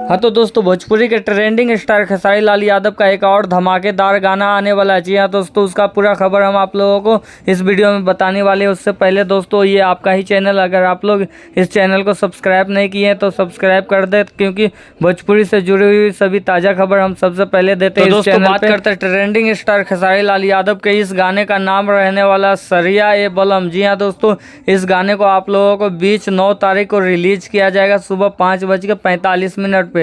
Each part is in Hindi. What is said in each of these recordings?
हाँ तो दोस्तों, भोजपुरी के ट्रेंडिंग स्टार खेसारी लाल यादव का एक और धमाकेदार गाना आने वाला है। जी हाँ दोस्तों, उसका पूरा खबर हम आप लोगों को इस वीडियो में बताने वाले हैं। उससे पहले दोस्तों, ये आपका ही चैनल, अगर आप लोग इस चैनल को सब्सक्राइब नहीं किए हैं तो सब्सक्राइब कर दे, क्योंकि भोजपुरी से जुड़ी हुई सभी ताज़ा खबर हम सबसे पहले देते हैं। तो दोस्तों, बात करते हैं ट्रेंडिंग स्टार खेसारी लाल यादव के। इस गाने का नाम रहने वाला सरिया ए बलम। जी हाँ दोस्तों, इस गाने को आप लोगों को 9 तारीख को रिलीज किया जाएगा सुबह 5:45 पे।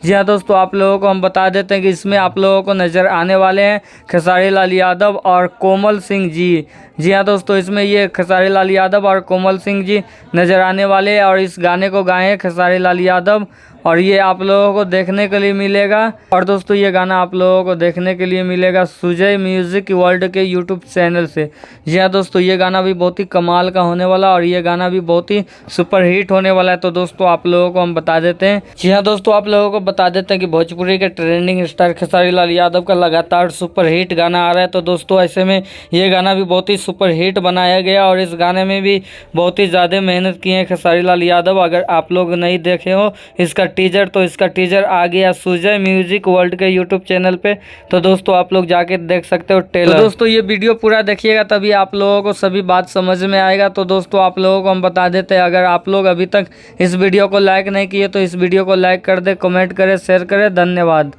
जी हाँ दोस्तों, आप लोगों को हम बता देते हैं कि इसमें आप लोगों को नज़र आने वाले हैं खेसारी लाल यादव और कोमल सिंह जी। जी हाँ दोस्तों, इसमें ये खेसारी लाल यादव और कोमल सिंह जी नज़र आने वाले हैं और इस गाने को गाए हैं खेसारी लाल यादव, और ये आप लोगों को देखने के लिए मिलेगा। और दोस्तों, ये गाना आप लोगों को देखने के लिए मिलेगा सुजय म्यूज़िक वर्ल्ड के यूट्यूब चैनल से। जी हाँ दोस्तों, ये गाना भी बहुत ही कमाल का होने वाला और ये गाना भी बहुत ही सुपर हिट होने वाला है। तो दोस्तों, आप लोगों को हम बता देते हैं। जी हाँ दोस्तों, आप लोगों को बता देते हैं कि भोजपुरी के ट्रेंडिंग स्टार खेसारी लाल यादव का लगातार सुपर हिट गाना आ रहा है। तो दोस्तों, ऐसे में ये गाना भी बहुत ही सुपर हिट बनाया गया और इस गाने में भी बहुत ही ज़्यादा मेहनत की है खेसारी लाल यादव। अगर आप लोग नहीं देखे हो इसका टीजर, तो इसका टीजर आ गया सुजय म्यूजिक वर्ल्ड के यूट्यूब चैनल पे। तो दोस्तों, आप लोग जाके देख सकते हो ट्रेलर। तो दोस्तों, ये वीडियो पूरा देखिएगा, तभी आप लोगों को सभी बात समझ में आएगा। तो दोस्तों, आप लोगों को हम बता देते हैं, अगर आप लोग अभी तक इस वीडियो को लाइक नहीं किए तो इस वीडियो को लाइक कर दे, कमेंट करें, शेयर करें। धन्यवाद।